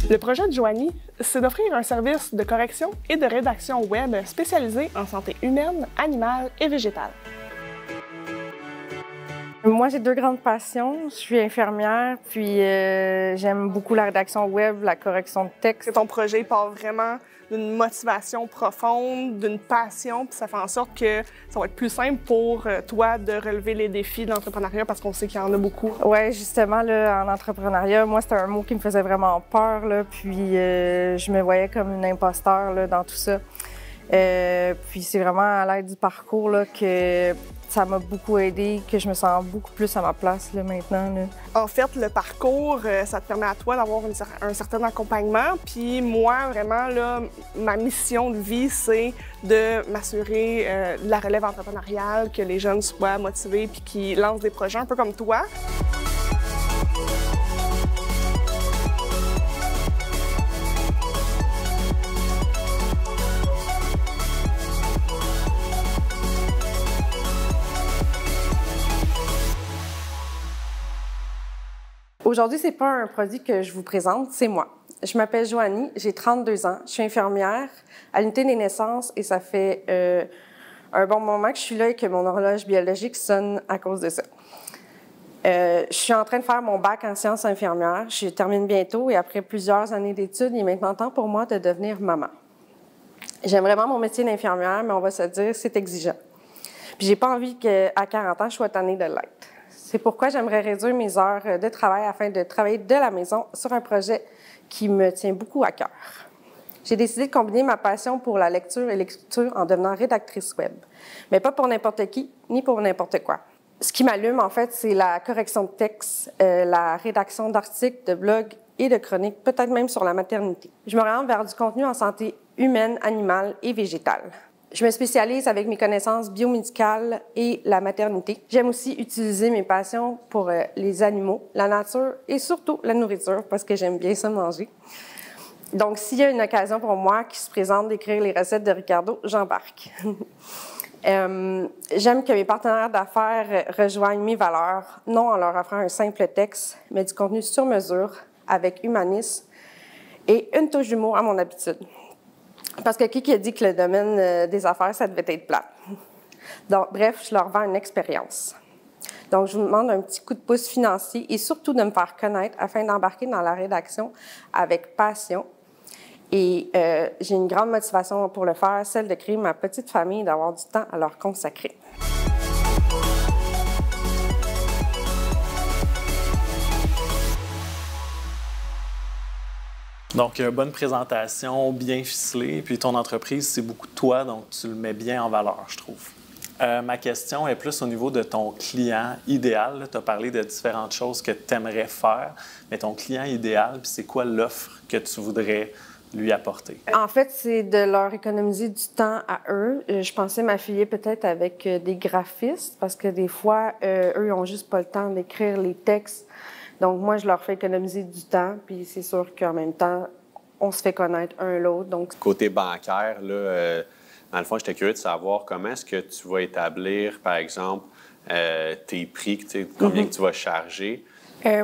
Le projet de Joanie, c'est d'offrir un service de correction et de rédaction web spécialisé en santé humaine, animale et végétale. Moi, j'ai deux grandes passions. Je suis infirmière, puis j'aime beaucoup la rédaction web, la correction de texte. Ton projet part vraiment d'une motivation profonde, d'une passion, puis ça fait en sorte que ça va être plus simple pour toi de relever les défis de l'entrepreneuriat parce qu'on sait qu'il y en a beaucoup. Oui, justement, là, en entrepreneuriat, moi, c'était un mot qui me faisait vraiment peur, là, puis je me voyais comme une imposteur là, dans tout ça. Puis c'est vraiment à l'aide du parcours là, que ça m'a beaucoup aidé, que je me sens beaucoup plus à ma place là, maintenant. Là. En fait, le parcours, ça te permet à toi d'avoir un certain accompagnement. Puis moi, vraiment, là, ma mission de vie, c'est de m'assurer de la relève entrepreneuriale, que les jeunes soient motivés puis qu'ils lancent des projets un peu comme toi. Aujourd'hui, c'est pas un produit que je vous présente, c'est moi. Je m'appelle Joanie, j'ai 32 ans, je suis infirmière à l'unité des naissances et ça fait un bon moment que je suis là et que mon horloge biologique sonne à cause de ça. Je suis en train de faire mon bac en sciences infirmières, je termine bientôt et après plusieurs années d'études, il est maintenant temps pour moi de devenir maman. J'aime vraiment mon métier d'infirmière, mais on va se dire c'est exigeant. Puis j'ai pas envie qu'à 40 ans, je sois tannée de l'être. C'est pourquoi j'aimerais réduire mes heures de travail afin de travailler de la maison sur un projet qui me tient beaucoup à cœur. J'ai décidé de combiner ma passion pour la lecture et l'écriture en devenant rédactrice web. Mais pas pour n'importe qui, ni pour n'importe quoi. Ce qui m'allume, en fait, c'est la correction de texte, la rédaction d'articles, de blogs et de chroniques, peut-être même sur la maternité. Je m'oriente vers du contenu en santé humaine, animale et végétale. Je me spécialise avec mes connaissances biomédicales et la maternité. J'aime aussi utiliser mes passions pour les animaux, la nature et surtout la nourriture parce que j'aime bien ça manger. Donc, s'il y a une occasion pour moi qui se présente d'écrire les recettes de Ricardo, j'embarque. J'aime que mes partenaires d'affaires rejoignent mes valeurs, non en leur offrant un simple texte, mais du contenu sur mesure, avec humanisme et une touche d'humour à mon habitude. Parce que qui a dit que le domaine des affaires, ça devait être plat? Donc, bref, je leur vends une expérience. Donc, je vous demande un petit coup de pouce financier et surtout de me faire connaître afin d'embarquer dans la rédaction avec passion. Et j'ai une grande motivation pour le faire, celle de créer ma petite famille et d'avoir du temps à leur consacrer. Donc, bonne présentation, bien ficelée. Puis ton entreprise, c'est beaucoup de toi, donc tu le mets bien en valeur, je trouve. Ma question est plus au niveau de ton client idéal. Tu as parlé de différentes choses que tu aimerais faire, mais ton client idéal, puis c'est quoi l'offre que tu voudrais lui apporter? En fait, c'est de leur économiser du temps à eux. Je pensais m'affilier peut-être avec des graphistes parce que des fois, eux, ils n'ont juste pas le temps d'écrire les textes. Donc, moi, je leur fais économiser du temps, puis c'est sûr qu'en même temps, on se fait connaître un l'autre. Donc... Côté bancaire, là, dans le fond, j'étais curieux de savoir comment est-ce que tu vas établir, par exemple, tes prix, combien que tu vas charger?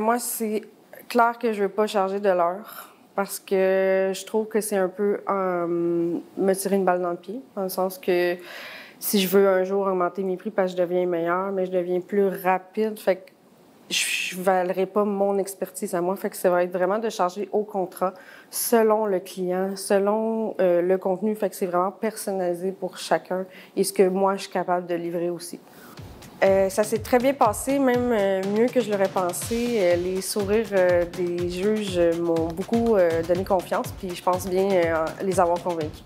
Moi, c'est clair que je ne veux pas charger de l'heure parce que je trouve que c'est un peu me tirer une balle dans le pied, dans le sens que si je veux un jour augmenter mes prix parce que je deviens meilleure, mais je deviens plus rapide, fait que je ne valerai pas mon expertise à moi. Fait que ça va être vraiment de charger au contrat selon le client, selon le contenu. Fait que c'est vraiment personnalisé pour chacun et ce que moi, je suis capable de livrer aussi. Ça s'est très bien passé, même mieux que je l'aurais pensé. Les sourires des juges m'ont beaucoup donné confiance puis je pense bien les avoir convaincus.